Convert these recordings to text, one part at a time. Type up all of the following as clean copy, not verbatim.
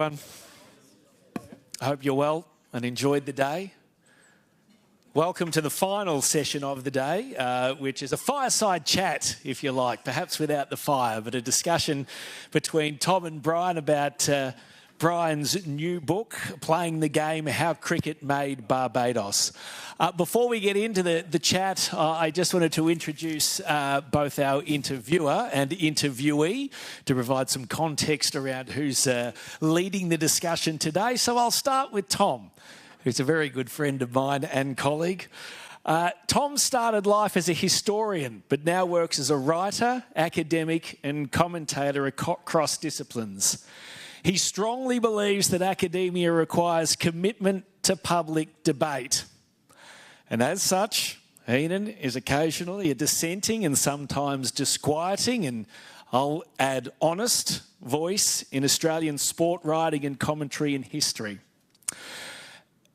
I hope you're well and enjoyed the day. Welcome to the final session of the day, which is a fireside chat, if you like, perhaps without the fire, but a discussion between Tom and Brian about Brian's new book, Playing the Game, How Cricket Made Barbados. Before we get into the chat, I just wanted to introduce both our interviewer and interviewee to provide some context around who's leading the discussion today. So I'll start with Tom, who's a very good friend of mine and colleague. Tom started life as a historian, but now works as a writer, academic and commentator across disciplines. He strongly believes that academia requires commitment to public debate. And as such, Ian is occasionally a dissenting and sometimes disquieting, and I'll add honest, voice in Australian sport writing and commentary and history.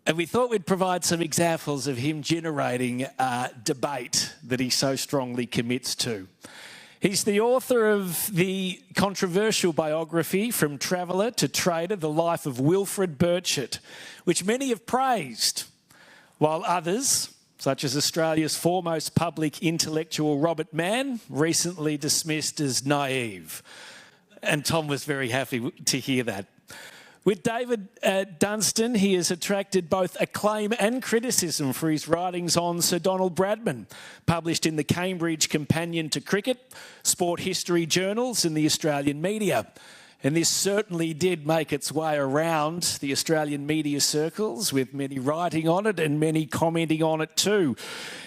And we thought we'd provide some examples of him generating debate that he so strongly commits to. He's the author of the controversial biography, From Traveller to Trader, The Life of Wilfred Burchett, which many have praised, while others, such as Australia's foremost public intellectual Robert Mann, recently dismissed as naive. And Tom was very happy to hear that. With David Dunstan, he has attracted both acclaim and criticism for his writings on Sir Donald Bradman, published in the Cambridge Companion to Cricket, Sport History journals and the Australian media. And this certainly did make its way around the Australian media circles, with many writing on it and many commenting on it too.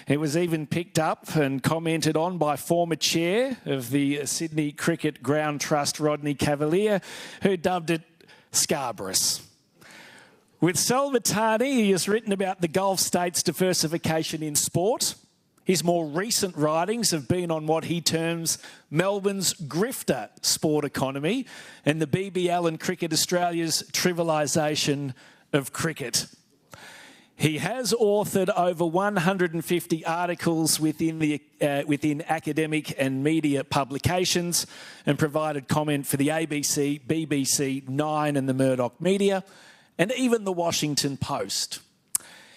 It was even picked up and commented on by former chair of the Sydney Cricket Ground Trust, Rodney Cavalier, who dubbed it Scarborough's. With Salvatani, he has written about the Gulf states' diversification in sport. His more recent writings have been on what he terms Melbourne's grifter sport economy and the BBL and Cricket Australia's trivialisation of cricket. He has authored over 150 articles within academic and media publications and provided comment for the ABC, BBC, Nine and the Murdoch media, and even the Washington Post.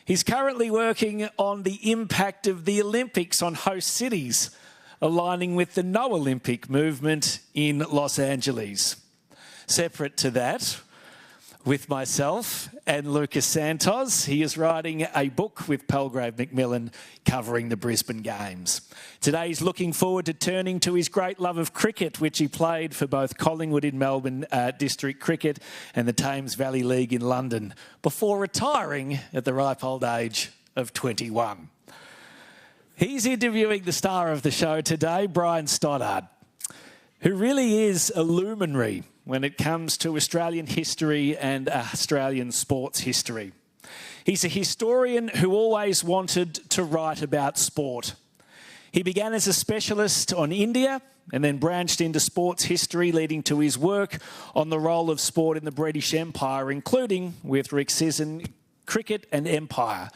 He's currently working on the impact of the Olympics on host cities, aligning with the No Olympic movement in Los Angeles. Separate to that, with myself and Lucas Santos, he is writing a book with Palgrave Macmillan covering the Brisbane Games. Today he's looking forward to turning to his great love of cricket, which he played for both Collingwood in Melbourne District Cricket and the Thames Valley League in London, before retiring at the ripe old age of 21. He's interviewing the star of the show today, Brian Stoddart, who really is a luminary when it comes to Australian history and Australian sports history. He's a historian who always wanted to write about sport. He began as a specialist on India and then branched into sports history, leading to his work on the role of sport in the British Empire, including with Rick Sisson, Cricket and Empire,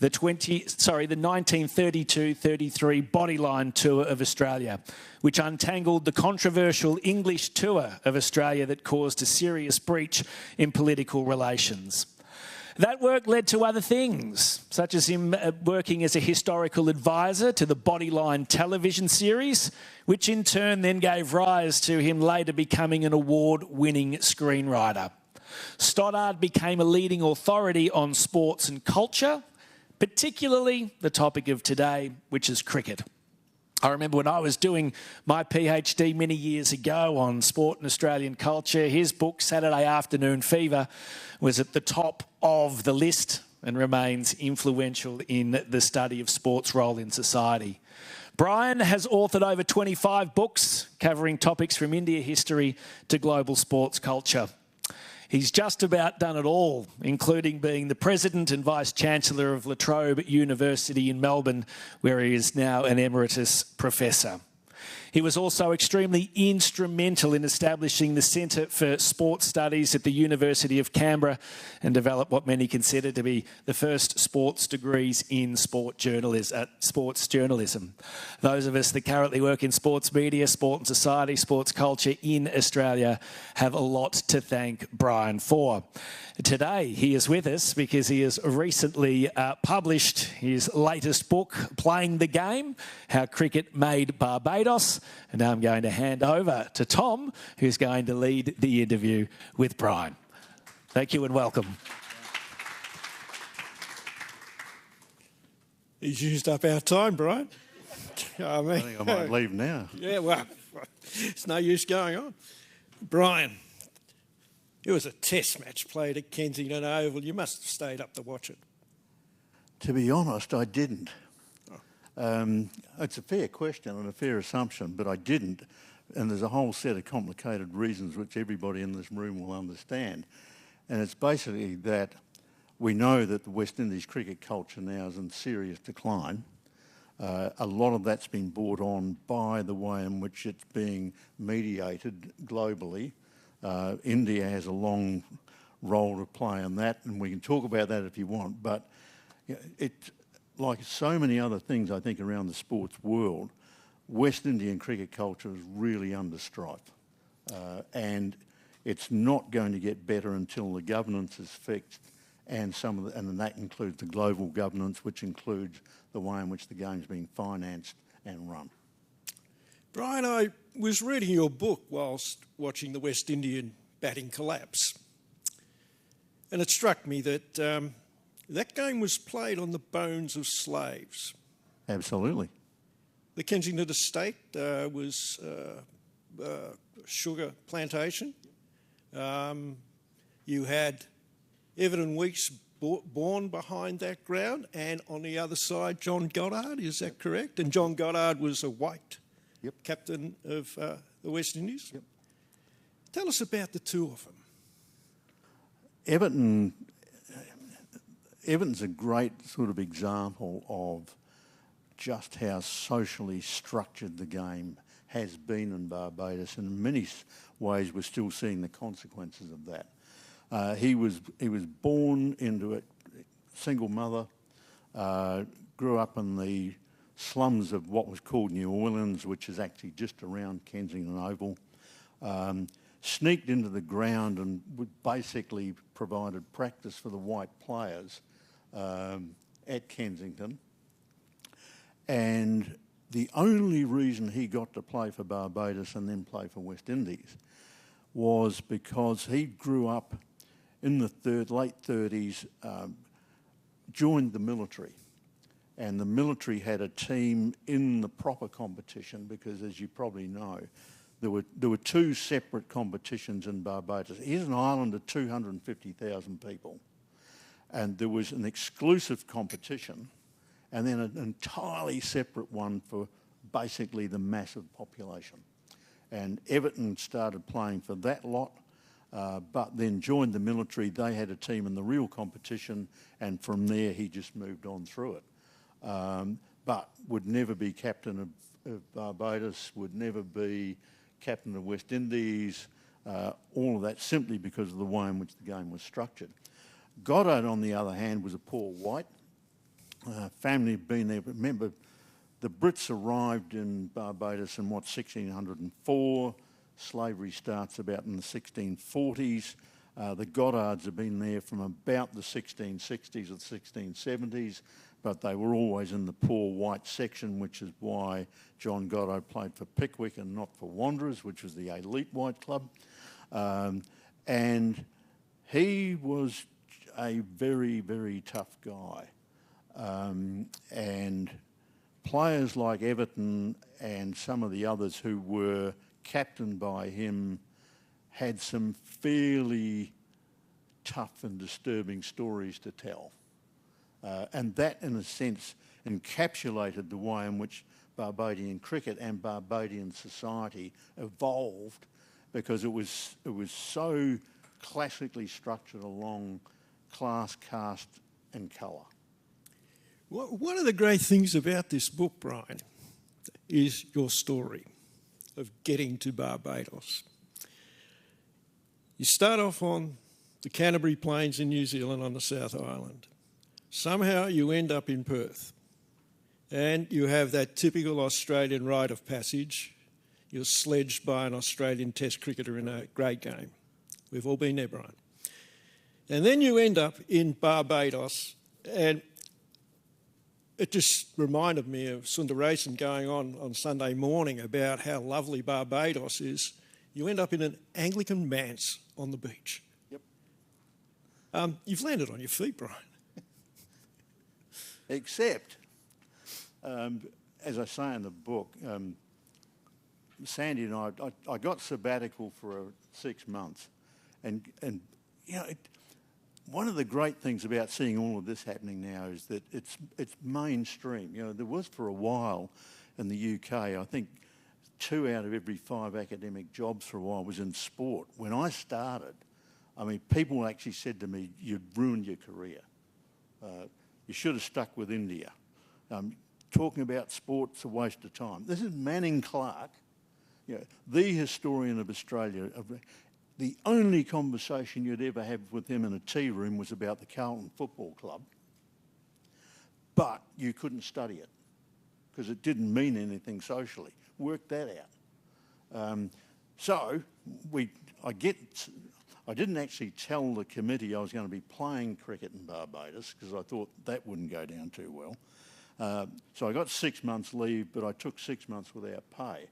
the 1932-33 Bodyline Tour of Australia, which untangled the controversial English tour of Australia that caused a serious breach in political relations. That work led to other things, such as him working as a historical advisor to the Bodyline television series, which in turn then gave rise to him later becoming an award-winning screenwriter. Stoddart became a leading authority on sports and culture, particularly the topic of today, which is cricket. I remember when I was doing my PhD many years ago on sport and Australian culture, his book, Saturday Afternoon Fever, was at the top of the list and remains influential in the study of sport's role in society. Brian has authored over 25 books covering topics from India history to global sports culture. He's just about done it all, including being the President and Vice-Chancellor of La Trobe University in Melbourne, where he is now an Emeritus Professor. He was also extremely instrumental in establishing the Centre for Sports Studies at the University of Canberra and developed what many consider to be the first sports degrees in sports journalism. Those of us that currently work in sports media, sport and society, sports culture in Australia have a lot to thank Brian for. Today he is with us because he has recently published his latest book, Playing the Game, How Cricket Made Barbados. And now I'm going to hand over to Tom, who's going to lead the interview with Brian. Thank you and welcome. He's used up our time, Brian. I think I might leave now. Yeah, well, it's no use going on. Brian, it was a test match played at Kensington Oval. You must have stayed up to watch it. To be honest, I didn't. It's a fair question and a fair assumption, but I didn't. And there's a whole set of complicated reasons which everybody in this room will understand. And it's basically that we know that the West Indies cricket culture now is in serious decline. A lot of that's been brought on by the way in which it's being mediated globally. India has a long role to play in that, and we can talk about that if you want, but it, like so many other things I think around the sports world, West Indian cricket culture is really under strife. And it's not going to get better until the governance is fixed, and and that includes the global governance, which includes the way in which the game's being financed and run. Brian, I was reading your book whilst watching the West Indian batting collapse. And it struck me that that game was played on the bones of slaves. Absolutely. The Kensington estate was a sugar plantation. You had Everton Weekes born behind that ground, and on the other side, John Goddard, is that correct? And John Goddard was a white captain of the West Indies. Yep. Tell us about the two of them. Everton's a great sort of example of just how socially structured the game has been in Barbados, and in many ways we're still seeing the consequences of that. He was born into a single mother, grew up in the slums of what was called New Orleans, which is actually just around Kensington Oval, sneaked into the ground and basically provided practice for the white players at Kensington. And the only reason he got to play for Barbados and then play for West Indies was because he grew up in the late 30s, joined the military. And the military had a team in the proper competition because, as you probably know, there were two separate competitions in Barbados. Here's an island of 250,000 people. And there was an exclusive competition and then an entirely separate one for basically the massive population. And Everton started playing for that lot, but then joined the military. They had a team in the real competition, and from there he just moved on through it. But would never be captain of Barbados, would never be captain of West Indies, all of that simply because of the way in which the game was structured. Goddard, on the other hand, was a poor white. Family had been there. Remember, the Brits arrived in Barbados in, 1604. Slavery starts about in the 1640s. The Goddards have been there from about the 1660s or the 1670s, but they were always in the poor white section, which is why John Goddard played for Pickwick and not for Wanderers, which was the elite white club. And he was a very, very tough guy. And players like Everton and some of the others who were captained by him had some fairly tough and disturbing stories to tell. And that, in a sense, encapsulated the way in which Barbadian cricket and Barbadian society evolved, because it was so classically structured along class, caste and colour. One of the great things about this book, Brian, is your story. of getting to Barbados. You start off on the Canterbury Plains in New Zealand on the South Island. Somehow you end up in Perth, and you have that typical Australian rite of passage. You're sledged by an Australian Test cricketer in a great game. We've all been there, Brian. And then you end up in Barbados, and it just reminded me of Sundaresan going on Sunday morning about how lovely Barbados is. You end up in an Anglican manse on the beach. Yep. You've landed on your feet, Brian. Except, as I say in the book, Sandy and I got sabbatical for 6 months, and you know, one of the great things about seeing all of this happening now is that it's mainstream. You know, there was for a while in the UK, I think 2 out of every 5 academic jobs for a while was in sport. When I started, I mean, people actually said to me, "You'd ruined your career. You should have stuck with India. Talking about sport's a waste of time." This is Manning Clark, you know, the historian of Australia. The only conversation you'd ever have with him in a tea room was about the Carlton Football Club, but you couldn't study it because it didn't mean anything socially. Work that out. I didn't actually tell the committee I was going to be playing cricket in Barbados because I thought that wouldn't go down too well. So I got 6 months leave, but I took 6 months without pay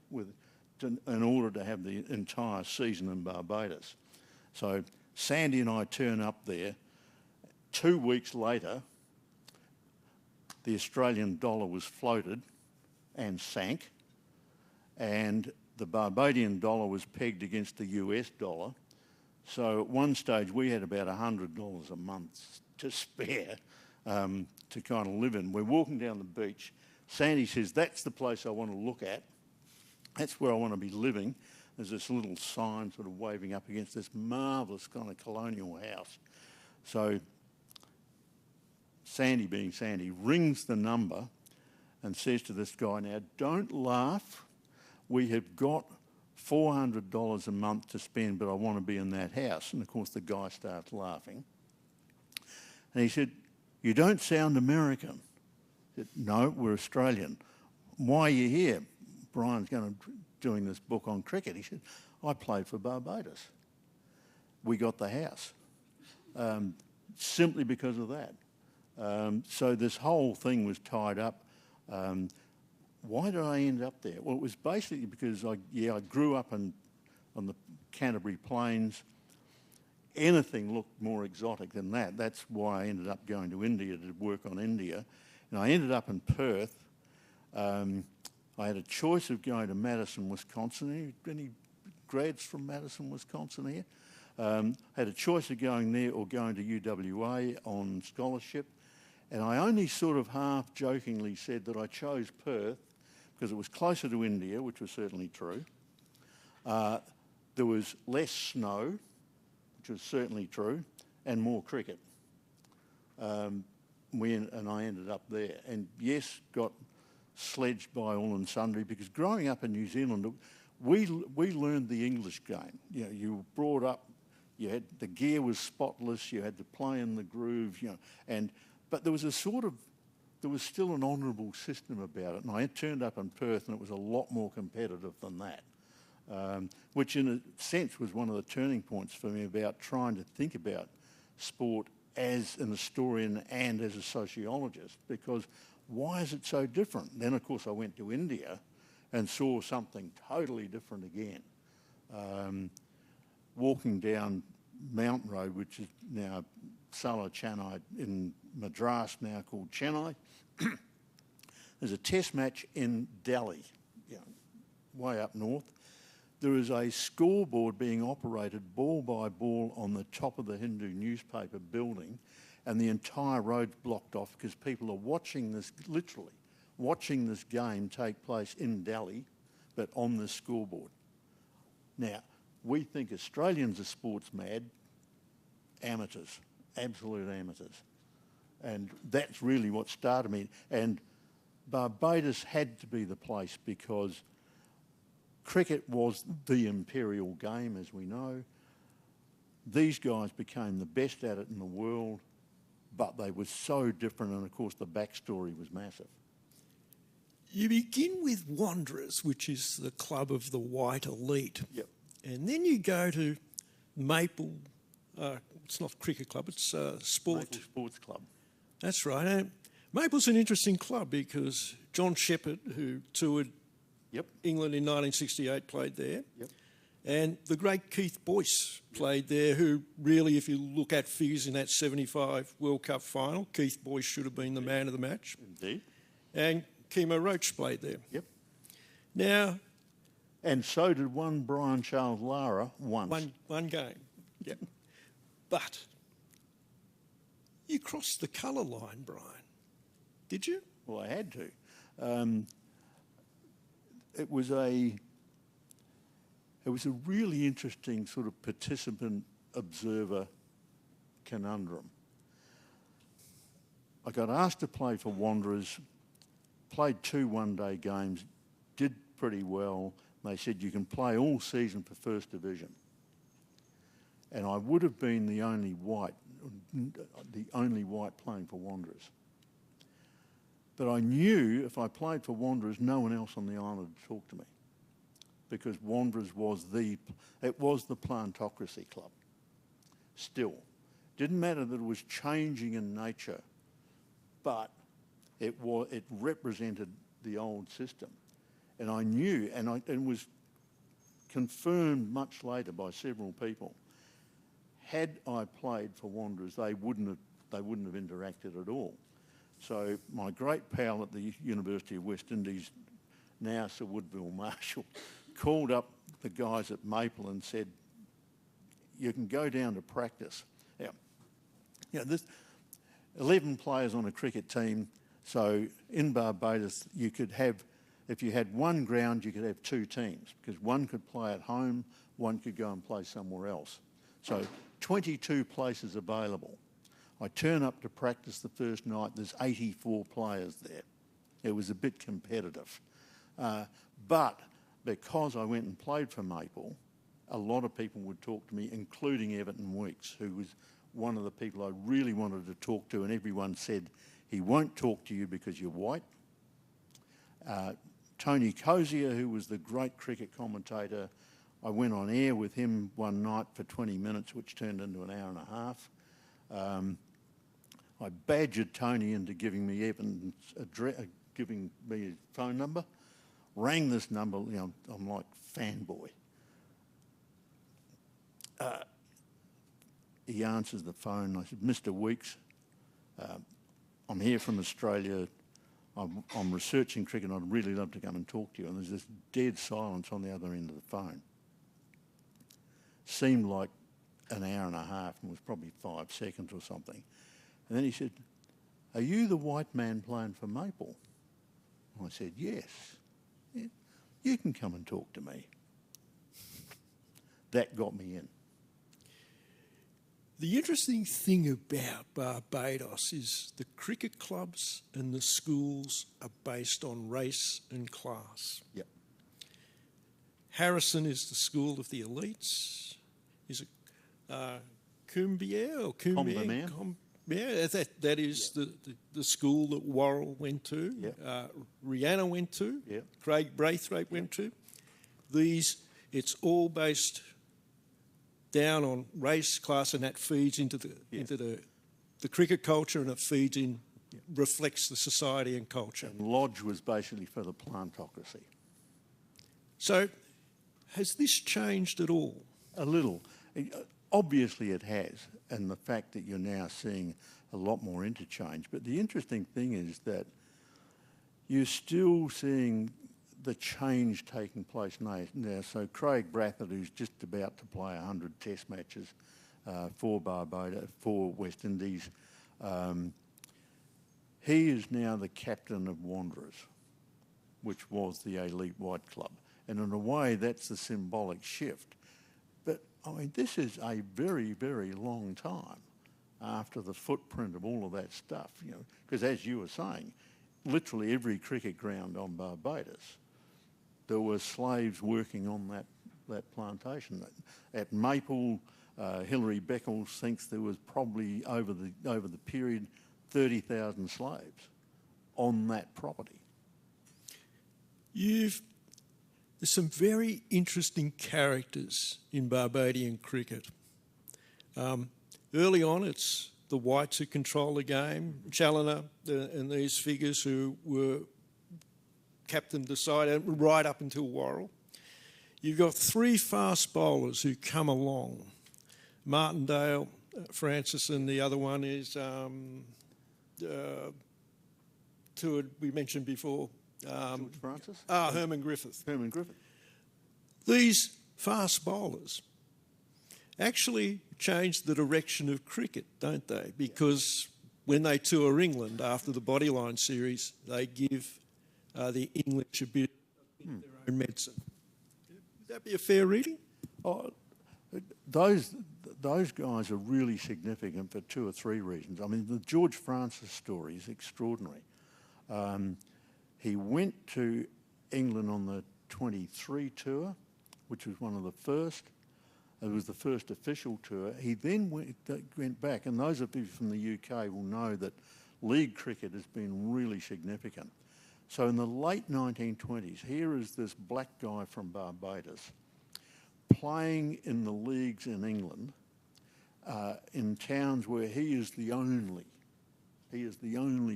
in order to have the entire season in Barbados. So Sandy and I turn up there. 2 weeks later, the Australian dollar was floated and sank, and the Barbadian dollar was pegged against the US dollar. So at one stage we had about $100 a month to spare to kind of live in. We're walking down the beach. Sandy says, "That's the place I want to look at. That's where I want to be living." There's this little sign sort of waving up against this marvellous kind of colonial house. So Sandy, being Sandy, rings the number and says to this guy, "Now, don't laugh. We have got $400 a month to spend, but I want to be in that house." And of course the guy starts laughing. And he said, "You don't sound American." I said, "No, we're Australian." "Why are you here?" "Brian's doing this book on cricket." He said, "I played for Barbados." We got the house simply because of that. So this whole thing was tied up. Why did I end up there? Well, it was basically because I grew up on the Canterbury Plains. Anything looked more exotic than that. That's why I ended up going to India to work on India. And I ended up in Perth. I had a choice of going to Madison, Wisconsin. Any grads from Madison, Wisconsin here? Had a choice of going there or going to UWA on scholarship. And I only sort of half-jokingly said that I chose Perth because it was closer to India, which was certainly true. There was less snow, which was certainly true, and more cricket. And I ended up there. And yes, got sledged by all and sundry because growing up in New Zealand, we learned the English game. You know, you were brought up, the gear was spotless, you had to play in the groove, you know, but there was still an honourable system about it. And I turned up in Perth and it was a lot more competitive than that, which in a sense was one of the turning points for me about trying to think about sport as an historian and as a sociologist, because why is it so different? Then, of course, I went to India and saw something totally different again. Walking down Mountain Road, which is now Sala Chennai in Madras, now called Chennai. There's a test match in Delhi, way up north. There is a scoreboard being operated ball by ball on the top of the Hindu newspaper building, and the entire road's blocked off because people are watching this, literally, watching this game take place in Delhi, but on this scoreboard. Now, we think Australians are sports mad. Amateurs, absolute amateurs. And that's really what started me. And Barbados had to be the place because cricket was the imperial game, as we know. These guys became the best at it in the world, but they were so different, and of course the backstory was massive. You begin with Wanderers, which is the club of the white elite. Yep. And then you go to Maple, it's not cricket club, it's sport. Maple Sports Club. That's right. And Maple's an interesting club because John Shepherd, who toured Yep. England in 1968, played there. Yep. And the great Keith Boyce played there, who really, if you look at figures in that 75 World Cup final, Keith Boyce should have been the man of the match. Indeed. And Kemo Roach played there. Yep. Now, And so did one Brian Charles Lara once. one game. Yep. But you crossed the colour line, Brian. Did you? Well, I had to. It was a really interesting sort of participant observer conundrum. I got asked to play for Wanderers, played 2 one-day games, did pretty well. They said you can play all season for First Division. And I would have been the only white playing for Wanderers. But I knew if I played for Wanderers, no one else on the island would talk to me, because Wanderers was the plantocracy club. Still, didn't matter that it was changing in nature, but it represented the old system, and I knew, and it was confirmed much later by several people. Had I played for Wanderers, they wouldn't have interacted at all. So my great pal at the University of West Indies, now Sir Woodville Marshall, called up the guys at Maple and said, you can go down to practice. There's 11 players on a cricket team, so in Barbados you could have, if you had one ground, you could have 2 teams, because one could play at home, one could go and play somewhere else. So 22 places available. I turn up to practice the first night, there's 84 players there. It was a bit competitive. But because I went and played for Maple, a lot of people would talk to me, including Everton Weeks, who was one of the people I really wanted to talk to, and everyone said, he won't talk to you because you're white. Tony Cozier, who was the great cricket commentator, I went on air with him one night for 20 minutes, which turned into an hour and a half. I badgered Tony into giving me Evan's giving me his phone number. Rang this number, I'm like fanboy. He answers the phone. I said, Mr. Weeks, I'm here from Australia. I'm researching cricket and I'd really love to come and talk to you. And there's this dead silence on the other end of the phone. Seemed like an hour and a half and was probably 5 seconds or something. And then he said, are you the white man playing for Maple? I said, yes. Yeah, you can come and talk to me. That got me in. The interesting thing about Barbados is the cricket clubs and the schools are based on race and class. Yep. Harrison is the school of the elites. Is it Cumbia or Cumbia? Yeah, that is the school that Worrell went to, Yep. Rihanna went to, Yep. Craig Braithwaite went to. It's all based down on race, class, and that feeds into the cricket culture, and it feeds in, reflects the society and culture. And Lodge was basically for the plantocracy. So, has this changed at all? A little. Obviously it has, and the fact that you're now seeing a lot more interchange. But the interesting thing is that you're still seeing the change taking place now. So Craig Brathwaite, who's just about to play 100 test matches for Barbados, for West Indies, he is now the captain of Wanderers, which was the elite white club. And in a way, that's the symbolic shift. But, I mean, this is a very, very long time after the footprint of all of that stuff, because as you were saying, literally every cricket ground on Barbados there were slaves working on that plantation. At Maple, Hilary Beckles thinks there was probably over the period 30,000 slaves on that property. There's some very interesting characters in Barbadian cricket. Early on, it's the whites who control the game, Challoner and these figures who were captain decided right up until Worrell. You've got three fast bowlers who come along. Martindale, Francis, and the other one is we mentioned before. George Francis? Herman Griffith. Herman Griffith. These fast bowlers actually change the direction of cricket, don't they? Because when they tour England after the Bodyline series, they give the English a bit of their own medicine. Would that be a fair reading? Oh, those guys are really significant for two or three reasons. I mean, the George Francis story is extraordinary. He went to England on the 23 tour, which was one of the first. It was the first official tour. He then went back, and those of you from the UK will know that league cricket has been really significant. So in the late 1920s, here is this black guy from Barbados playing in the leagues in England, in towns where he is the only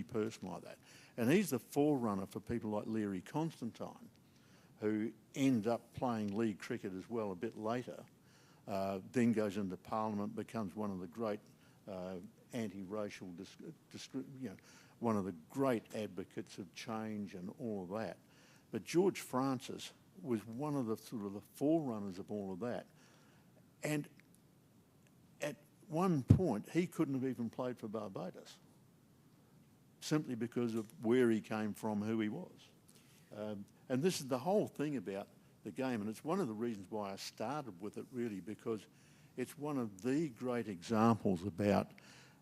person like that. And he's the forerunner for people like Leary Constantine, who end up playing league cricket as well a bit later, then goes into Parliament, becomes one of the great anti-racial, one of the great advocates of change and all of that. But George Francis was one of the sort of the forerunners of all of that. And at one point, he couldn't have even played for Barbados, simply because of where he came from, who he was. And this is the whole thing about the game, and it's one of the reasons why I started with it, really, because it's one of the great examples about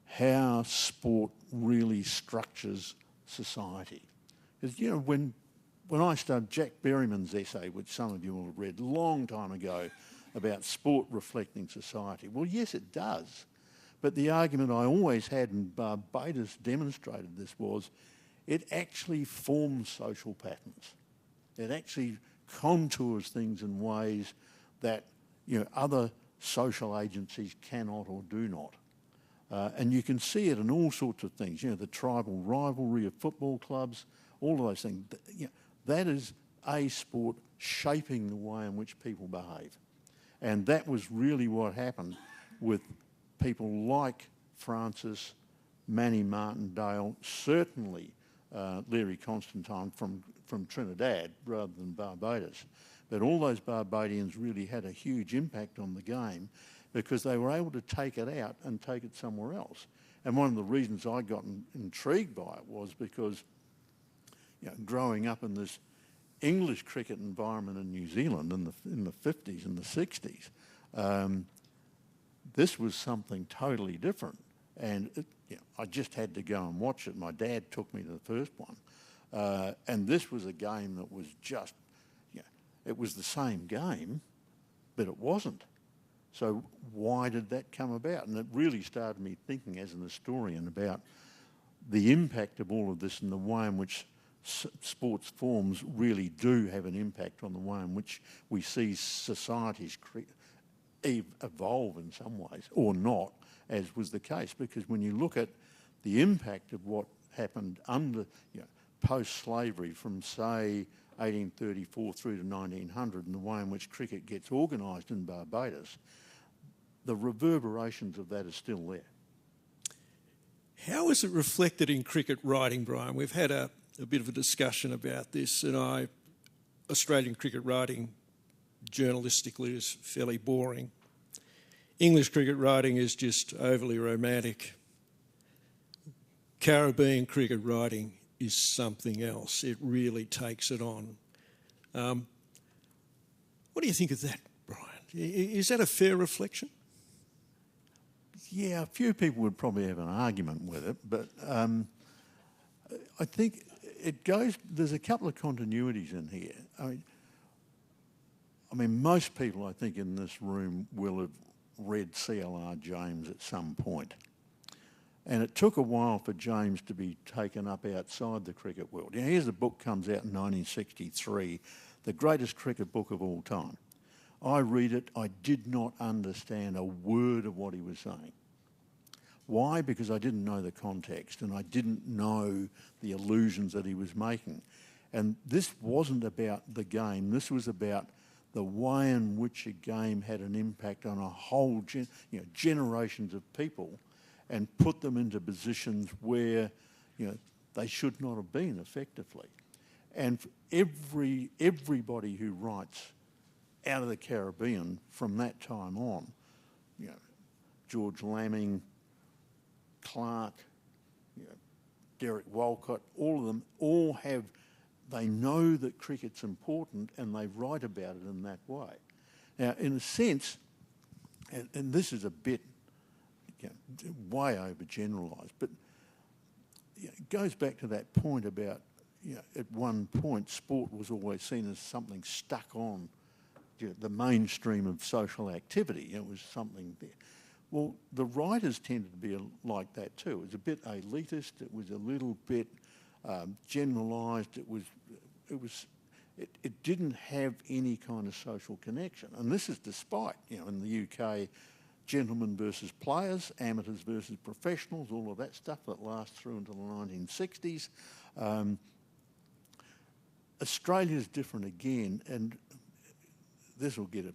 how sport really structures society. Because, you know, when I started Jack Berryman's essay, which some of you will have read a long time ago, about sport reflecting society, well, yes, it does. But the argument I always had, and Barbados demonstrated this, was it actually forms social patterns. It actually contours things in ways that, you know, other social agencies cannot or do not. And you can see it in all sorts of things, you know, the tribal rivalry of football clubs, all of those things. You know, that is a sport shaping the way in which people behave. And that was really what happened with people like Francis, Manny Martindale, certainly Leary Constantine from Trinidad rather than Barbados. But all those Barbadians really had a huge impact on the game because they were able to take it out and take it somewhere else. And one of the reasons I got intrigued by it was because, you know, growing up in this English cricket environment in New Zealand in the 50s and the 60s, this was something totally different. And you know, I just had to go and watch it. My dad took me to the first one. And this was a game that was just, you know, it was the same game, but it wasn't. So why did that come about? And it really started me thinking as an historian about the impact of all of this and the way in which sports forms really do have an impact on the way in which we see societies evolve in some ways, or not, as was the case. Because when you look at the impact of what happened under, you know, post-slavery from, say, 1834 through to 1900 and the way in which cricket gets organised in Barbados, the reverberations of that are still there. How is it reflected in cricket writing, Brian? We've had a bit of a discussion about this, and Australian cricket writing journalistically is fairly boring. English cricket writing is just overly romantic. Caribbean cricket writing is something else. It really takes it on. What do you think of that, Brian? Is that a fair reflection? Yeah, a few people would probably have an argument with it, but I think it goes, there's a couple of continuities in here. I mean, I mean, most people, I think, in this room will have read C.L.R. James at some point. And it took a while for James to be taken up outside the cricket world. Here's a book comes out in 1963, the greatest cricket book of all time. I read it, I did not understand a word of what he was saying. Why? Because I didn't know the context and I didn't know the allusions that he was making. And this wasn't about the game, this was about the way in which a game had an impact on a whole generations of people and put them into positions where they should not have been effectively. And everybody who writes out of the Caribbean from that time on, George Lamming, Clark, Derek Walcott, all of them they know that cricket's important and they write about it in that way. Now, in a sense, and this is a bit way overgeneralised, but it goes back to that point about, at one point, sport was always seen as something stuck on the mainstream of social activity. It was something there. Well, the writers tended to be like that too. It was a bit elitist. It was a little bit generalised. It didn't have any kind of social connection. And this is despite, in the UK, gentlemen versus players, amateurs versus professionals, all of that stuff that lasts through until the 1960s. Australia's different again, and this will get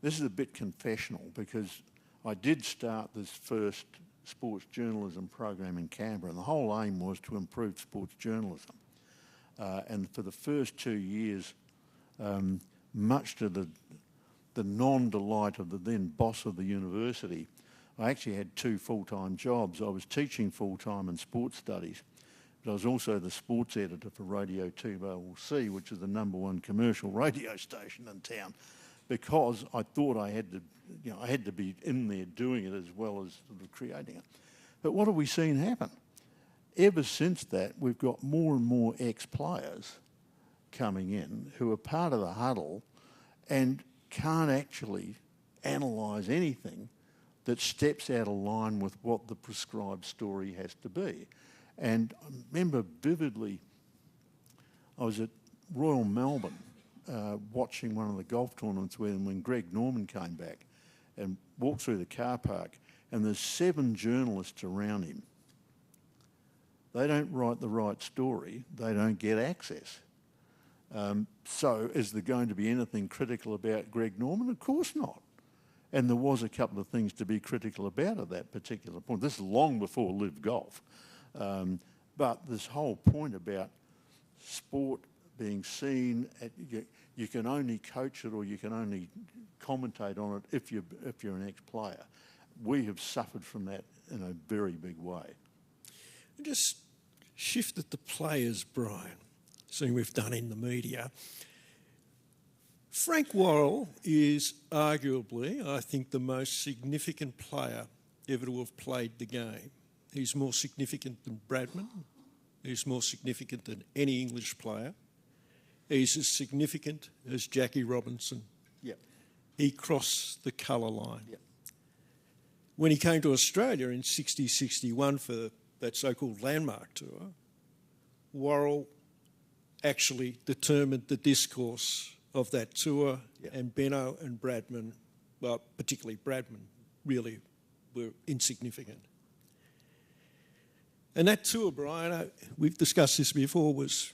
this is a bit confessional because I did start this first sports journalism program in Canberra, and the whole aim was to improve sports journalism. And for the first 2 years, much to the non-delight of the then boss of the university, I actually had 2 full-time jobs. I was teaching full-time in sports studies, but I was also the sports editor for Radio 2LC, which is the #1 commercial radio station in town, because I thought I had to be in there doing it as well as sort of creating it. But what have we seen happen? Ever since that, we've got more and more ex-players coming in who are part of the huddle and can't actually analyse anything that steps out of line with what the prescribed story has to be. And I remember vividly, I was at Royal Melbourne watching one of the golf tournaments when Greg Norman came back and walked through the car park, and there's 7 journalists around him. They don't write the right story, they don't get access. So is there going to be anything critical about Greg Norman? Of course not. And there was a couple of things to be critical about at that particular point. This is long before Live Golf. But this whole point about sport being seen, you can only coach it or you can only commentate on it if you're an ex-player. We have suffered from that in a very big way. Just shift it to players, Brian, seeing we've done in the media. Frank Worrell is arguably, I think, the most significant player ever to have played the game. He's more significant than Bradman. He's more significant than any English player. He's as significant as Jackie Robinson. Yep. He crossed the colour line. Yep. When he came to Australia in 60-61 for that so-called landmark tour, Worrell actually determined the discourse of that tour, and Benno and Bradman, well, particularly Bradman, really were insignificant. And that tour, Brian, we've discussed this before, was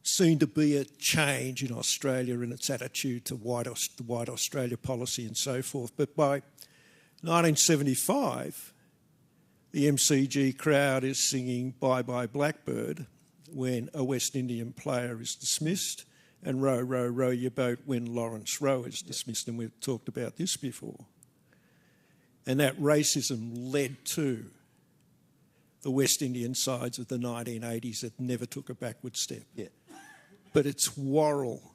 seen to be a change in Australia in its attitude to the White Australia policy and so forth. But by 1975, the MCG crowd is singing Bye Bye Blackbird when a West Indian player is dismissed, and Row, Row, Row Your Boat when Lawrence Rowe is dismissed, and we've talked about this before. And that racism led to the West Indian sides of the 1980s that never took a backward step. Yeah. But it's Worrell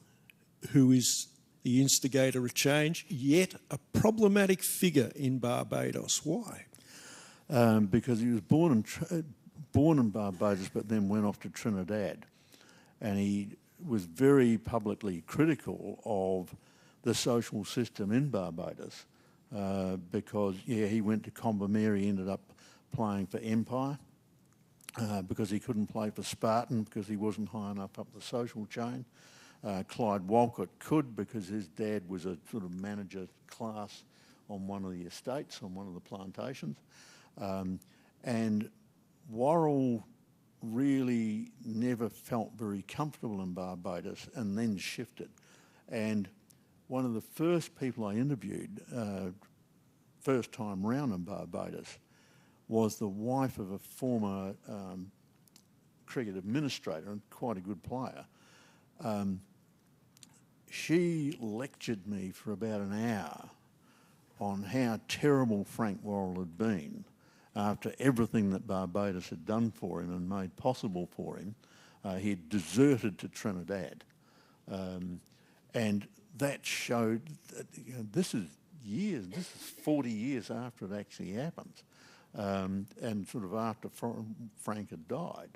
who is the instigator of change, yet a problematic figure in Barbados. Why? Because he was born in Barbados, but then went off to Trinidad, and he was very publicly critical of the social system in Barbados because, he went to Combermere, he ended up playing for Empire because he couldn't play for Spartan because he wasn't high enough up the social chain. Clyde Walcott could because his dad was a sort of manager class on one of the estates, on one of the plantations. And Worrell really never felt very comfortable in Barbados and then shifted. And one of the first people I interviewed, first time round in Barbados, was the wife of a former cricket administrator and quite a good player. She lectured me for about an hour on how terrible Frank Worrell had been after everything that Barbados had done for him and made possible for him. He had deserted to Trinidad. And that showed that, this is 40 years after it actually happened, and sort of after Frank had died.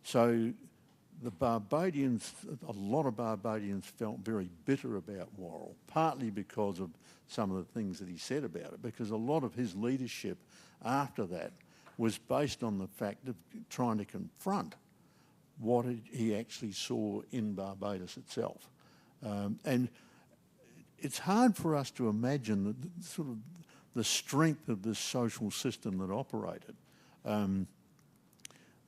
So the Barbadians, a lot of Barbadians felt very bitter about Worrell, partly because of some of the things that he said about it, because a lot of his leadership after that was based on the fact of trying to confront what he actually saw in Barbados itself. And it's hard for us to imagine sort of the strength of this social system that operated.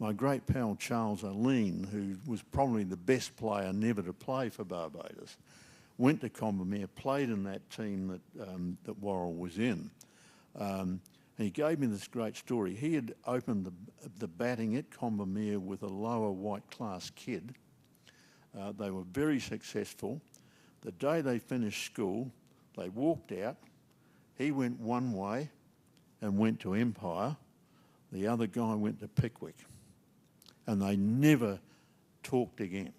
My great pal Charles Alleyne, who was probably the best player never to play for Barbados, went to Combermere, played in that team that Worrell was in. And he gave me this great story. He had opened the batting at Combermere with a lower white class kid. They were very successful. The day they finished school, they walked out. He went one way and went to Empire. The other guy went to Pickwick. And they never talked again.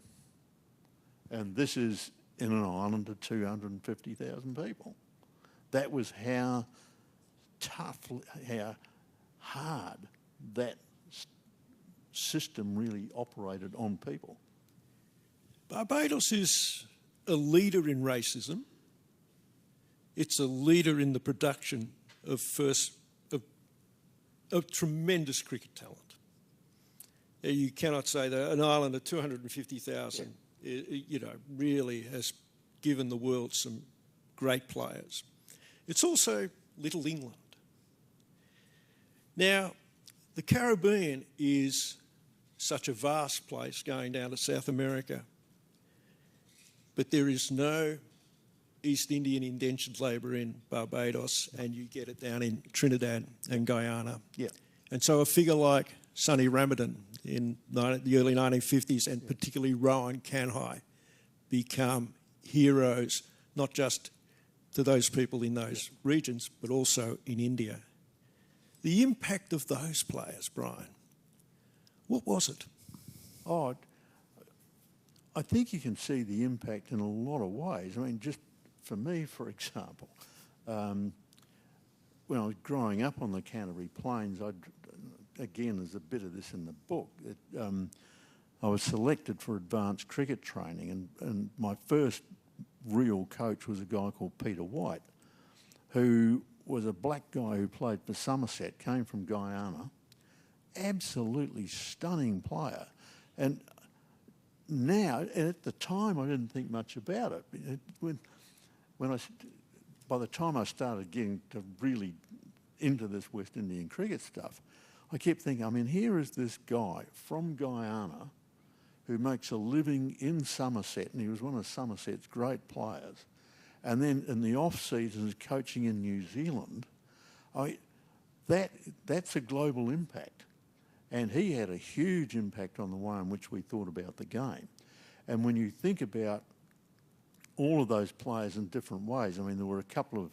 And this is in an island of 250,000 people. That was how tough, how hard that system really operated on people. Barbados is a leader in racism. It's a leader in the production of tremendous cricket talent. You cannot say that an island of 250,000, really has given the world some great players. It's also Little England. Now, the Caribbean is such a vast place going down to South America, but there is no East Indian indentured labour in Barbados, and you get it down in Trinidad and Guyana. Yeah. And so a figure like Sonny Ramadan in the early 1950s, and particularly Rowan Kanhai, become heroes, not just to those people in those regions, but also in India. The impact of those players, Brian, what was it? Oh, I think you can see the impact in a lot of ways. I mean, just for me, for example, when I was growing up on the Canterbury Plains, again, there's a bit of this in the book. I was selected for advanced cricket training, and my first real coach was a guy called Peter White, who was a black guy who played for Somerset, came from Guyana, absolutely stunning player. And now, and at the time, I didn't think much about it. By the time I started getting to really into this West Indian cricket stuff, I kept thinking, I mean, here is this guy from Guyana who makes a living in Somerset, and he was one of Somerset's great players, and then in the off-season is coaching in New Zealand. That's a global impact. And he had a huge impact on the way in which we thought about the game. And when you think about all of those players in different ways, I mean, there were a couple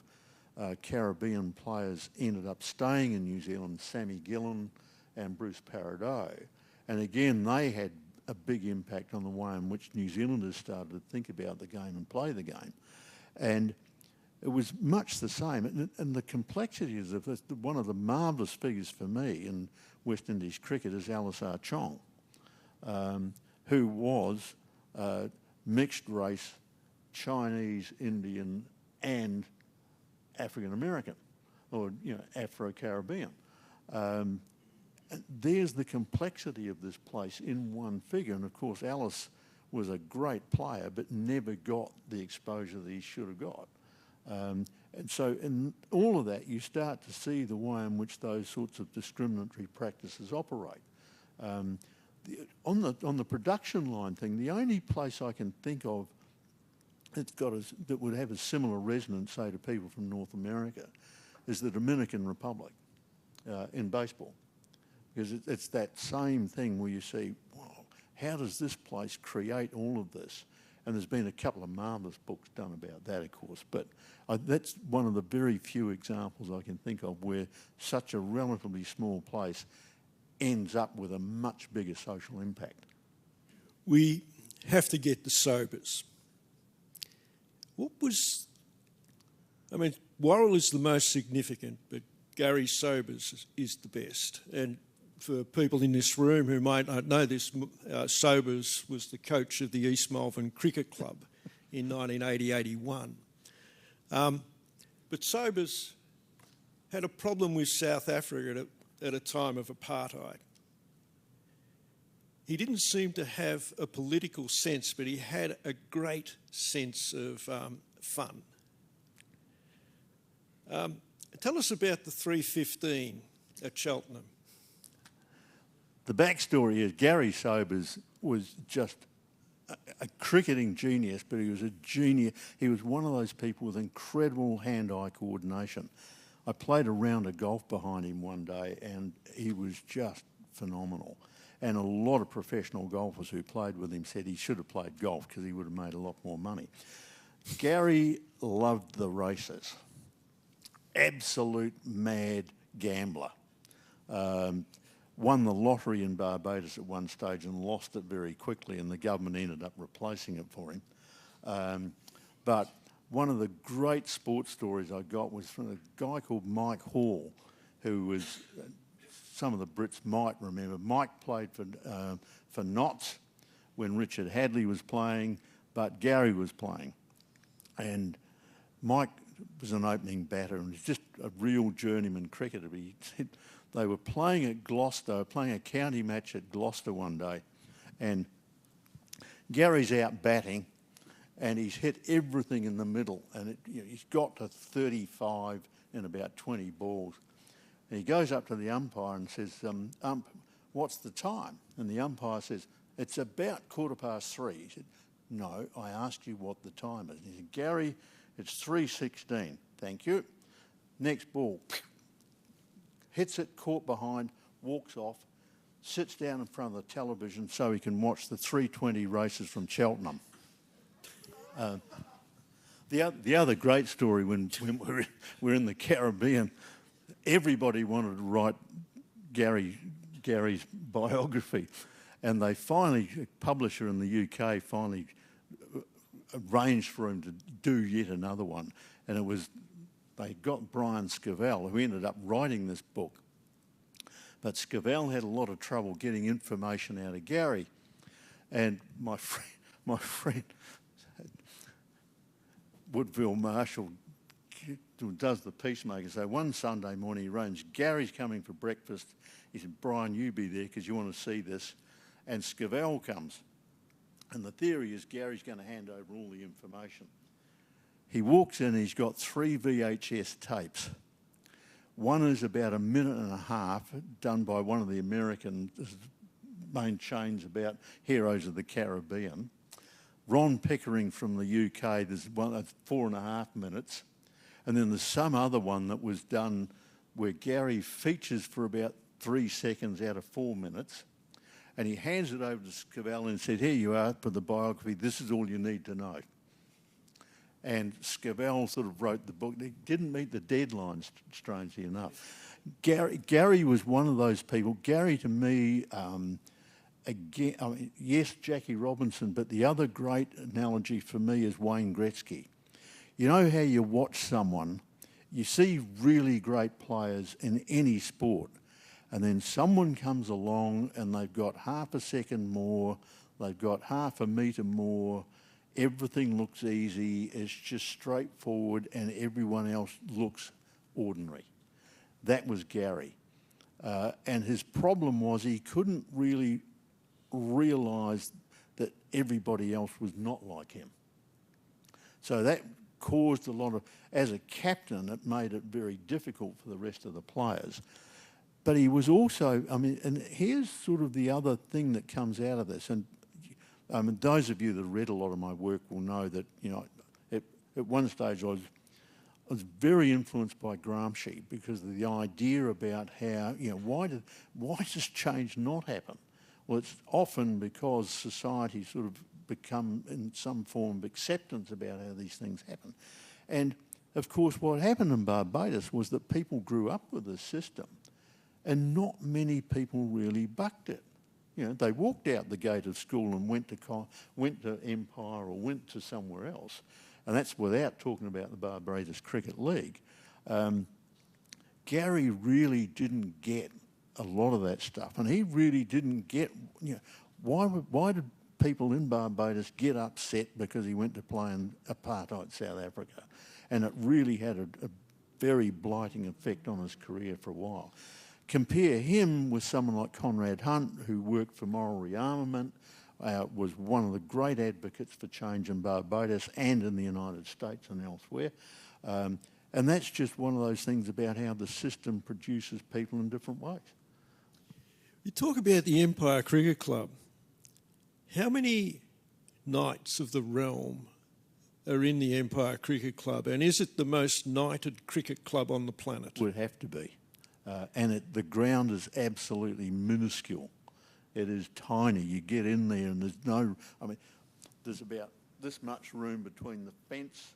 of Caribbean players ended up staying in New Zealand, Sammy Gillan and Bruce Parado. And again, they had a big impact on the way in which New Zealanders started to think about the game and play the game. And it was much the same. And the complexities of this, one of the marvellous figures for me in West Indies cricket is Alisar Chong, who was mixed race, Chinese, Indian, and African American, or Afro-Caribbean. There's the complexity of this place in one figure, and of course Alice was a great player, but never got the exposure that he should have got. And so in all of that, you start to see the way in which those sorts of discriminatory practices operate. On the production line thing, the only place I can think of that would have a similar resonance, say, to people from North America, is the Dominican Republic in baseball. Because it's that same thing where you see, wow, how does this place create all of this? And there's been a couple of marvellous books done about that, of course, but that's one of the very few examples I can think of where such a relatively small place ends up with a much bigger social impact. We have to get the Sobers. Worrell is the most significant, but Gary Sobers is the best. And for people in this room who might not know this, Sobers was the coach of the East Malvern Cricket Club in 1980-81. But Sobers had a problem with South Africa at a time of apartheid. He didn't seem to have a political sense, but he had a great sense of fun. Tell us about the 315 at Cheltenham. The backstory is Gary Sobers was just a cricketing genius, but he was a genius. He was one of those people with incredible hand-eye coordination. I played a round of golf behind him one day, and he was just phenomenal. And a lot of professional golfers who played with him said he should have played golf because he would have made a lot more money. Gary loved the races. Absolute mad gambler. Won the lottery in Barbados at one stage and lost it very quickly, and the government ended up replacing it for him. But one of the great sports stories I got was from a guy called Mike Hall, who was, some of the Brits might remember. Mike played for Notts when Richard Hadley was playing, but Gary was playing. And Mike was an opening batter and he's just a real journeyman cricketer. He said they were playing at Gloucester, playing a county match at Gloucester one day, and Gary's out batting and he's hit everything in the middle, and he's got to 35 in about 20 balls. And he goes up to the umpire and says, ump, what's the time? And the umpire says, it's about 3:15. He said, no, I asked you what the time is. And he said, Gary, it's 3:16. Thank you. Next ball. Hits it, caught behind, walks off, sits down in front of the television so he can watch the 3:20 races from Cheltenham. The other great story, when we're in the Caribbean, everybody wanted to write Gary's biography, and they finally, a publisher in the UK finally arranged for him to do yet another one, and they got Brian Scavell, who ended up writing this book. But Scavell had a lot of trouble getting information out of Gary, and my friend Woodville Marshall, who does the Peacemaker, so one Sunday morning he arranged, Gary's coming for breakfast. He said, Brian, you be there because you want to see this. And Scavell comes. And the theory is Gary's going to hand over all the information. He walks in and he's got 3 VHS tapes. One is about a minute and a half, done by one of the American main chains about heroes of the Caribbean. Ron Pickering from the UK, there's one that's 4.5 minutes. And then there's some other one that was done where Gary features for about 3 seconds out of 4 minutes. And he hands it over to Scavell and said, here you are for the biography, this is all you need to know. And Scavell sort of wrote the book. He didn't meet the deadlines, strangely enough. Gary was one of those people. Gary, to me, again, yes, Jackie Robinson, but the other great analogy for me is Wayne Gretzky. You know how you watch someone, you see really great players in any sport, and then someone comes along and they've got half a second more, They've got half a metre more. Everything looks easy. It's just straightforward, and everyone else looks ordinary. That was Gary. And his problem was he couldn't really realise that everybody else was not like him. So that caused a lot of, as a captain, it made it very difficult for the rest of the players. But he was also, I mean, and here's sort of the other thing that comes out of this. And those of you that read a lot of my work will know that, you know, at one stage I was very influenced by Gramsci because of the idea about how, you know, why does change not happen? Well, it's often because society sort of become in some form of acceptance about how these things happen. And of course what happened in Barbados was that people grew up with this system and not many people really bucked it. You know, they walked out the gate of school and went to Empire or went to somewhere else. And that's without talking about the Barbados Cricket League. Gary really didn't get a lot of that stuff. And he really didn't get, you know, why did people in Barbados get upset because he went to play in apartheid South Africa? And it really had a very blighting effect on his career for a while. Compare him with someone like Conrad Hunt, who worked for moral rearmament, was one of the great advocates for change in Barbados and in the United States and elsewhere. And that's just one of those things about how the system produces people in different ways. You talk about the Empire Cricket Club. How many Knights of the Realm are in the Empire Cricket Club, and is it the most knighted cricket club on the planet? Would have to be. And the ground is absolutely minuscule. It is tiny. You get in there and there's no, I mean, there's about this much room between the fence,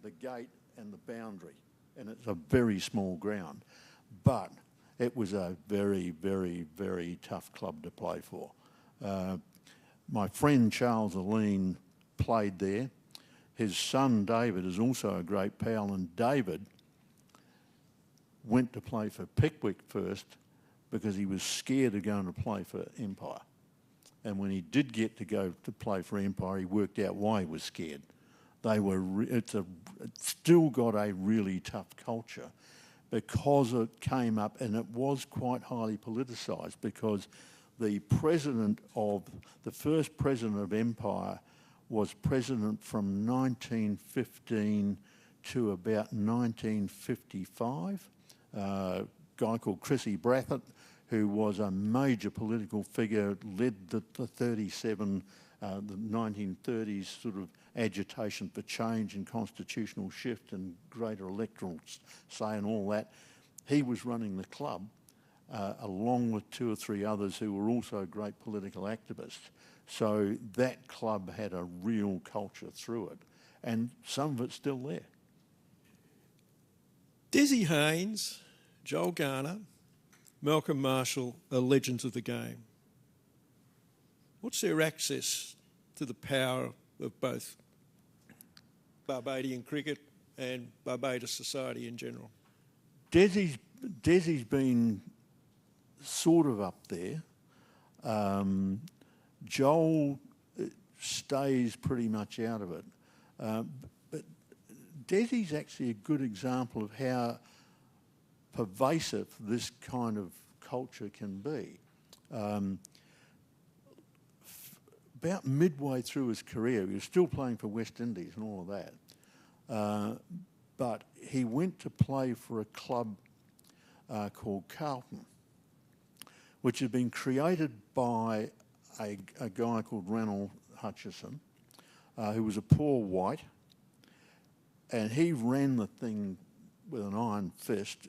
the gate and the boundary. And it's a very small ground. But it was a very, very, very tough club to play for. My friend Charles Aline played there. His son David is also a great pal, and David went to play for Pickwick first because he was scared of going to play for Empire. And when he did get to go to play for Empire, he worked out why he was scared. It's still got a really tough culture because it came up, and it was quite highly politicised because the first president of Empire was president from 1915 to about 1955. A guy called Chrissy Brathwaite, who was a major political figure, led the 1930s sort of agitation for change and constitutional shift and greater electoral say and all that. He was running the club, along with two or three others who were also great political activists. So that club had a real culture through it, and some of it's still there. Desi Haynes, Joel Garner, Malcolm Marshall are legends of the game. What's their access to the power of both Barbadian cricket and Barbados society in general? Desi's been sort of up there. Joel stays pretty much out of it. But Desi's actually a good example of how pervasive this kind of culture can be. About midway through his career, he was still playing for West Indies and all of that, but he went to play for a club called Carlton, which had been created by a guy called Ranald Hutchison, who was a poor white, and he ran the thing with an iron fist.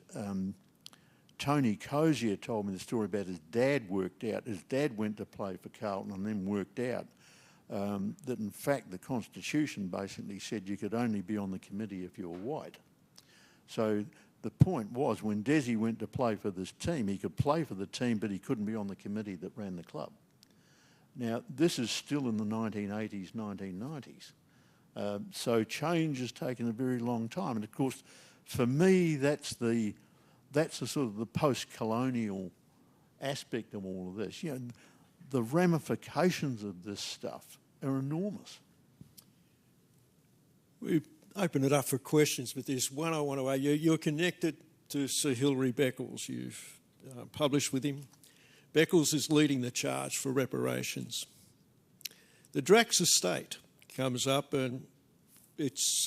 Tony Cozier told me the story about his dad worked out. His dad went to play for Carlton and then worked out that in fact the Constitution basically said you could only be on the committee if you were white. So the point was when Desi went to play for this team, he could play for the team but he couldn't be on the committee that ran the club. Now this is still in the 1980s, 1990s. So change has taken a very long time, and of course for me that's the sort of the post-colonial aspect of all of this. You know, the ramifications of this stuff are enormous. We open it up for questions with this. One I want to ask, you're connected to Sir Hilary Beckles. You've published with him. Beckles is leading the charge for reparations. The Drax estate comes up, and it's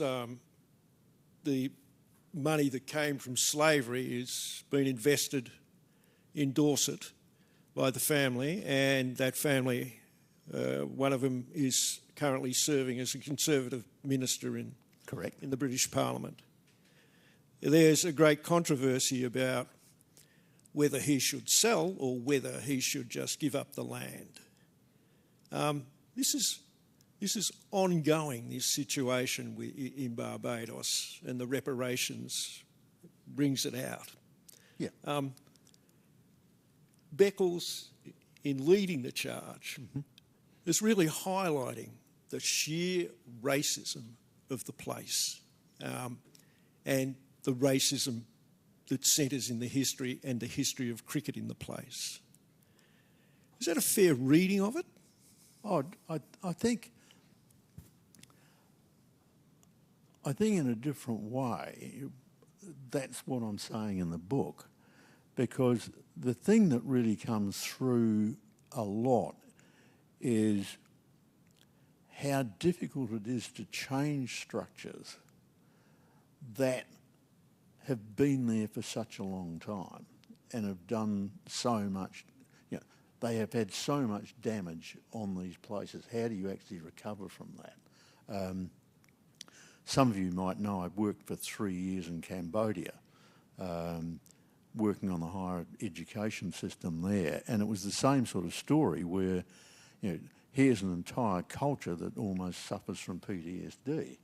the money that came from slavery has been invested in Dorset by the family, and that family, one of them is currently serving as a Conservative minister in the British Parliament. There's a great controversy about whether he should sell or whether he should just give up the land. This is ongoing, this situation in Barbados, and the reparations brings it out. Yeah. Beckles, in leading the charge, is really highlighting the sheer racism of the place, and the racism that centres in the history and the history of cricket in the place. Is that a fair reading of it? Oh, I think in a different way, that's what I'm saying in the book, because the thing that really comes through a lot is how difficult it is to change structures that have been there for such a long time and have done so much, they have had so much damage on these places. How do you actually recover from that? Some of you might know I've worked for 3 years in Cambodia, working on the higher education system there, and it was the same sort of story where, here's an entire culture that almost suffers from PTSD.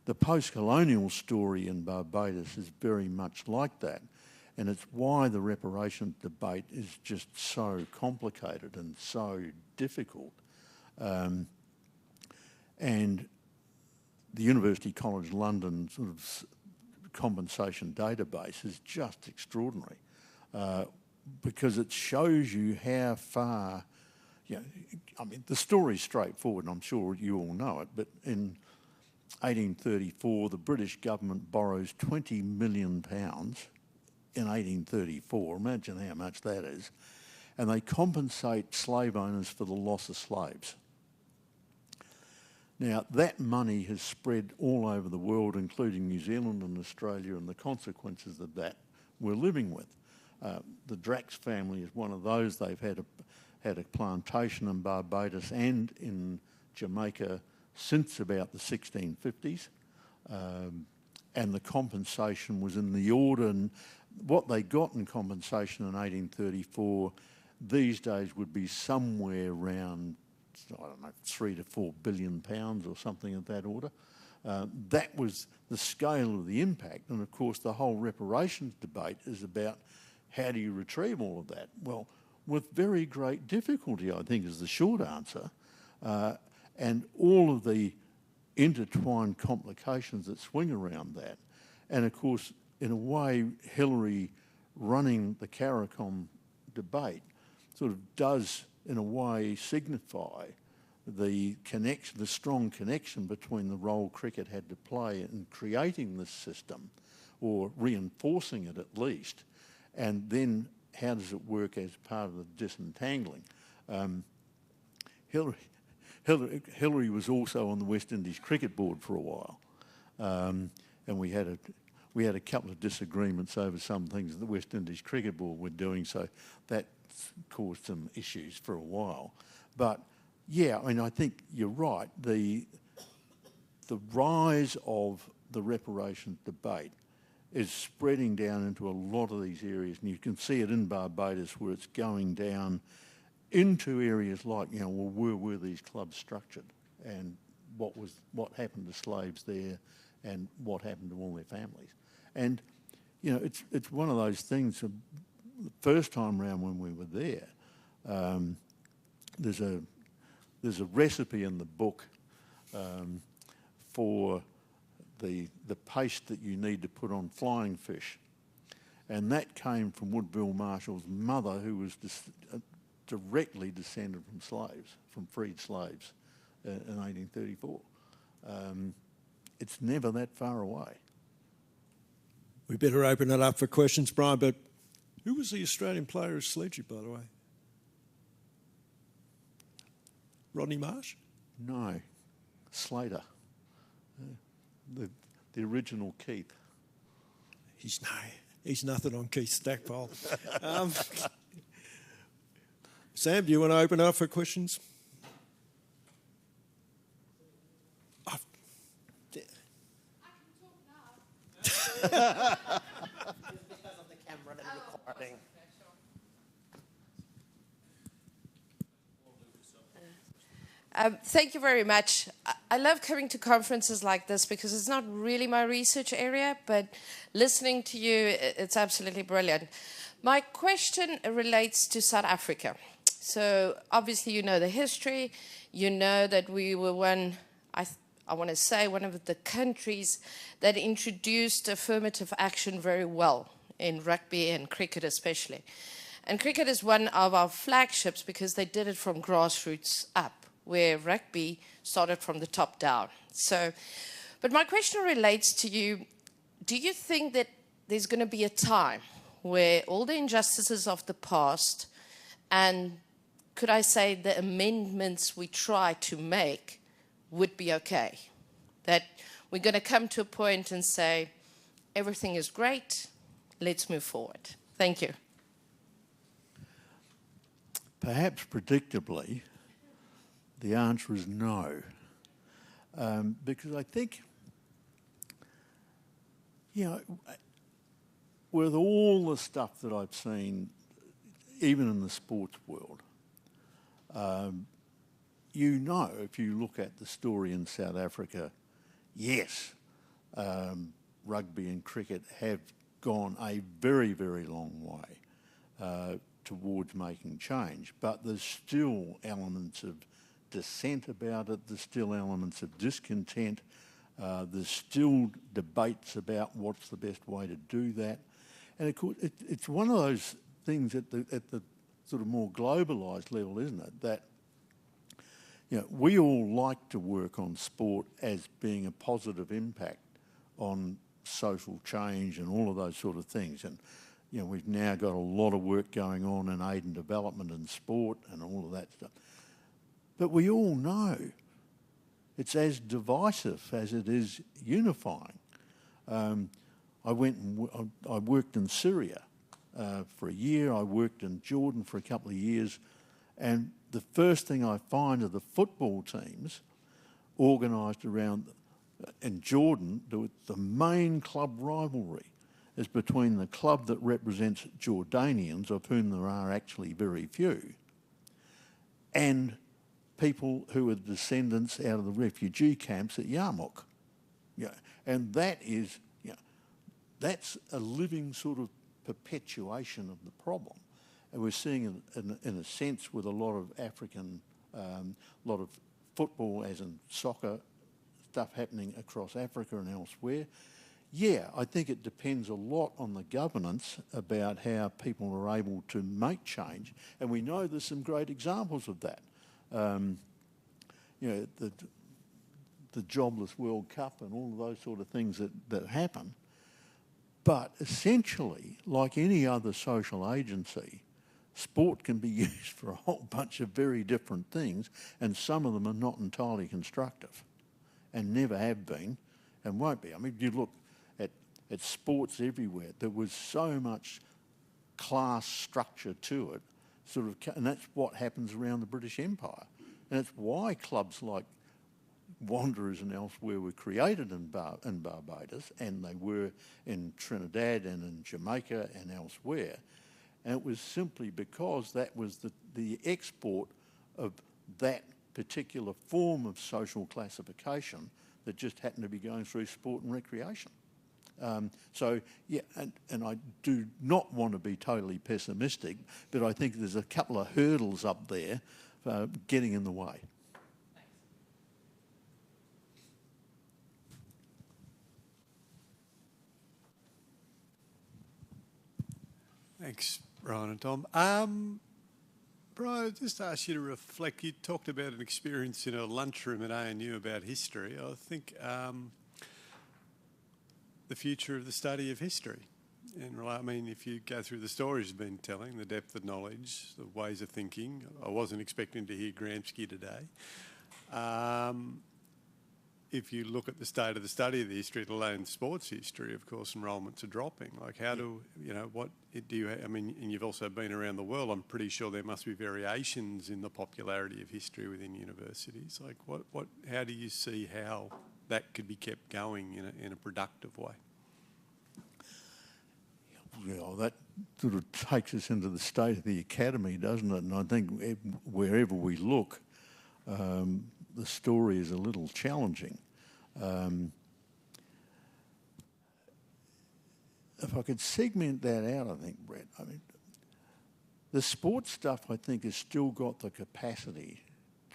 The post-colonial story in Barbados is very much like that, and it's why the reparations debate is just so complicated and so difficult. And the University College London sort of compensation database is just extraordinary, because it shows you how far, the story's straightforward, and I'm sure you all know it, but in 1834, the British government borrows £20 million in 1834. Imagine how much that is. And they compensate slave owners for the loss of slaves. Now, that money has spread all over the world, including New Zealand and Australia, and the consequences of that we're living with. The Drax family is one of those. They've had a plantation in Barbados and in Jamaica since about the 1650s, and the compensation was in the order, and what they got in compensation in 1834 these days would be somewhere around, I don't know, £3 to £4 billion or something of that order. That was the scale of the impact, and of course the whole reparations debate is about how do you retrieve all of that? Well, with very great difficulty, I think, is the short answer. And all of the intertwined complications that swing around that. And of course, in a way, Hilary running the CARICOM debate sort of does, in a way, signify the connection, the strong connection between the role cricket had to play in creating this system, or reinforcing it at least, and then how does it work as part of the disentangling. Hilary was also on the West Indies Cricket Board for a while, and we had a couple of disagreements over some things that the West Indies Cricket Board were doing, so that caused some issues for a while. But yeah, I think you're right. The rise of the reparations debate is spreading down into a lot of these areas, and you can see it in Barbados where it's going down into areas like, where were these clubs structured, and what happened to slaves there, and what happened to all their families. And it's one of those things. The first time round when we were there, there's a recipe in the book for the paste that you need to put on flying fish, and that came from Woodville Marshall's mother, who was directly descended from slaves, from freed slaves in 1834. It's never that far away. We better open it up for questions, Brian, but who was the Australian player who sledged you, by the way? Rodney Marsh? No, Slater, the original Keith. He's nothing on Keith Stackpole. Sam, do you want to open up for questions? I can talk now. Because of the camera and the recording. Thank you very much. I love coming to conferences like this because it's not really my research area, but listening to you, it's absolutely brilliant. My question relates to South Africa. So obviously you know the history. You know that we were one of the countries that introduced affirmative action very well in rugby and cricket especially. And cricket is one of our flagships because they did it from grassroots up, where rugby started from the top down. So, but my question relates to you. Do you think that there's going to be a time where all the injustices of the past and, could I say, the amendments we try to make would be okay? That we're going to come to a point and say, everything is great, let's move forward. Thank you. Perhaps predictably, the answer is no. Because I think, with all the stuff that I've seen, even in the sports world, if you look at the story in South Africa, yes, rugby and cricket have gone a very, very long way towards making change, but there's still elements of dissent about it, there's still elements of discontent, there's still debates about what's the best way to do that. And of course, it's one of those things at the sort of more globalised level, isn't it, that we all like to work on sport as being a positive impact on social change and all of those sort of things. And we've now got a lot of work going on in aid and development and sport and all of that stuff. But we all know it's as divisive as it is unifying. I worked in Syria for a year. I worked in Jordan for a couple of years. And the first thing I find are the football teams organised around, in Jordan, the main club rivalry is between the club that represents Jordanians, of whom there are actually very few, and people who are descendants out of the refugee camps at Yarmouk. And that is, that's a living sort of perpetuation of the problem. And we're seeing it in a sense with a lot of African, lot of football, as in soccer, stuff happening across Africa and elsewhere. Yeah, I think it depends a lot on the governance about how people are able to make change. And we know there's some great examples of that. The Jobless World Cup and all of those sort of things that happen. But essentially, like any other social agency, sport can be used for a whole bunch of very different things, and some of them are not entirely constructive and never have been and won't be. I mean, you look at sports everywhere, there was so much class structure to it, and that's what happens around the British Empire. And it's why clubs like Wanderers and elsewhere were created in Barbados, and they were in Trinidad and in Jamaica and elsewhere. And it was simply because that was the export of that particular form of social classification that just happened to be going through sport and recreation. And I do not want to be totally pessimistic, but I think there's a couple of hurdles up there getting in the way. Thanks, Brian and Tom. Brian, I just asked you to reflect. You talked about an experience in a lunchroom at ANU about history. I think the future of the study of history. And I mean, if you go through the stories you've been telling, the depth of knowledge, the ways of thinking, I wasn't expecting to hear Gramsci today. If you look at the state of the study of the history, let alone sports history, of course, enrolments are dropping. Like, how do, you know, what do you, I mean, and you've also been around the world, I'm pretty sure there must be variations in the popularity of history within universities. Like, how do you see how that could be kept going in a productive way? Yeah, that sort of takes us into the state of the academy, doesn't it? And I think wherever we look, the story is a little challenging. If I could segment that out, I think, Brett, I mean, the sports stuff, I think, has still got the capacity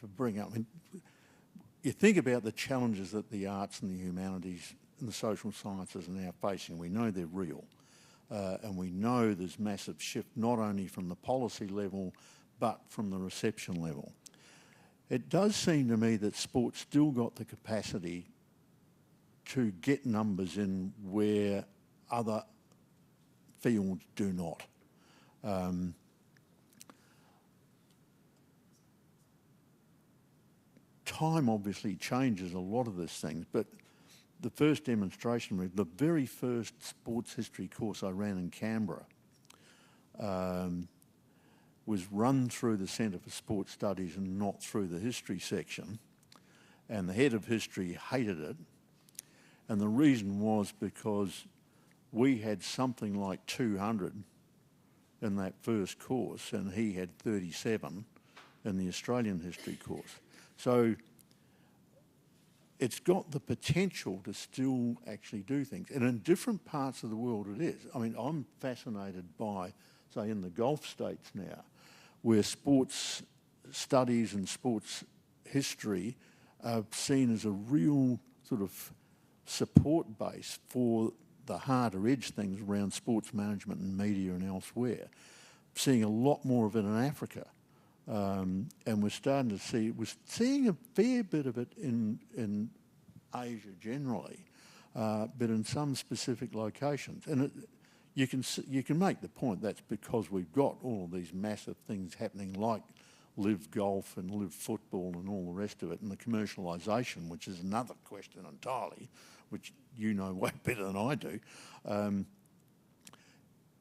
to bring up. I mean, you think about the challenges that the arts and the humanities and the social sciences are now facing. We know they're real. And we know there's massive shift, not only from the policy level, but from the reception level. It does seem to me that sport's still got the capacity to get numbers in where other fields do not. Time obviously changes a lot of these things, but the first demonstration, the very first sports history course I ran in Canberra was run through the Centre for Sports Studies and not through the history section. And the head of history hated it. And the reason was because we had something like 200 in that first course and he had 37 in the Australian history course. So it's got the potential to still actually do things. And in different parts of the world it is. I mean, I'm fascinated by, say, in the Gulf states now, where sports studies and sports history are seen as a real sort of support base for the harder edge things around sports management and media and elsewhere. Seeing a lot more of it in Africa. And we're starting to see, we're seeing a fair bit of it in Asia generally, but in some specific locations. And you can make the point that's because we've got all of these massive things happening like live golf and live football and all the rest of it, and the commercialisation, which is another question entirely, which you know way better than I do.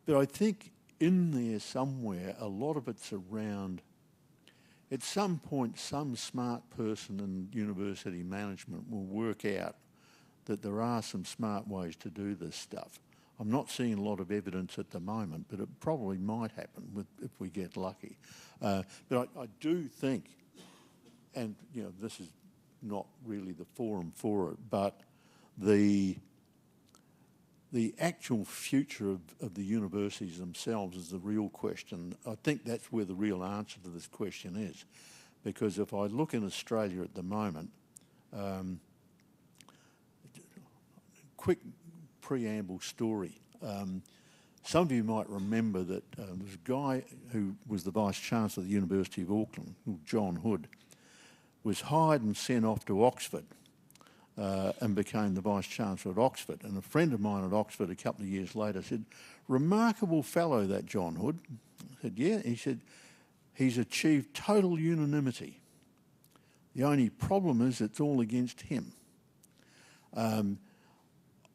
But I think in there somewhere, a lot of it's around, at some point, some smart person in university management will work out that there are some smart ways to do this stuff. I'm not seeing a lot of evidence at the moment, but it probably might happen if we get lucky. But I do think, and you know, this is not really the forum for it, but the actual future of the universities themselves is the real question. I think that's where the real answer to this question is. Because if I look in Australia at the moment, quick preamble story. Some of you might remember that there was a guy who was the Vice-Chancellor of the University of Auckland, John Hood, was hired and sent off to Oxford and became the Vice-Chancellor at Oxford. And a friend of mine at Oxford a couple of years later said, "Remarkable fellow, that John Hood." I said, "Yeah." He said, "He's achieved total unanimity. The only problem is it's all against him."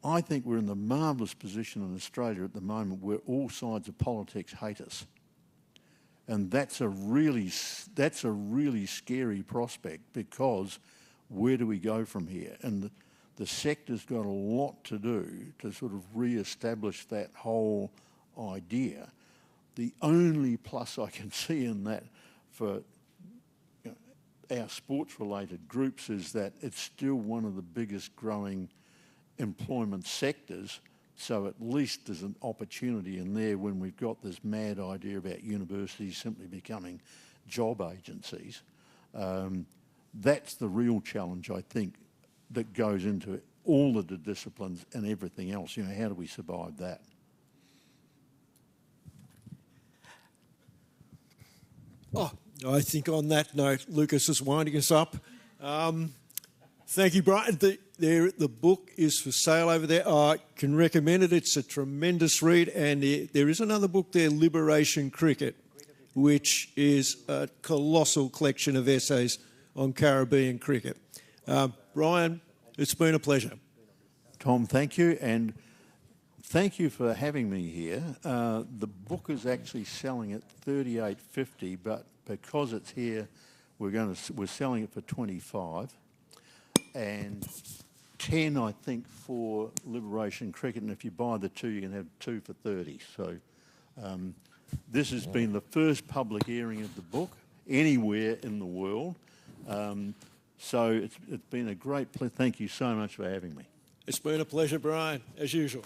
I think we're in the marvellous position in Australia at the moment where all sides of politics hate us. And that's a really scary prospect, because where do we go from here? And the sector's got a lot to do to sort of re-establish that whole idea. The only plus I can see in that for our sports-related groups is that it's still one of the biggest growing employment sectors, so at least there's an opportunity in there when we've got this mad idea about universities simply becoming job agencies. That's the real challenge, I think, that goes into all of the disciplines and everything else. You know, how do we survive that? Oh, I think on that note, Lucas is winding us up. Thank you, Brian. The book is for sale over there. I can recommend it. It's a tremendous read. And there is another book there, Liberation Cricket, which is a colossal collection of essays on Caribbean cricket. Brian, it's been a pleasure. Tom, thank you, and thank you for having me here. The book is actually selling at $38.50, but because it's here, we're selling it for $25, and $10, I think, for Liberation Cricket. And if you buy the two, you can have two for $30. So this has been the first public airing of the book anywhere in the world. So it's been a great pleasure. Thank you so much for having me. It's been a pleasure, Brian, as usual.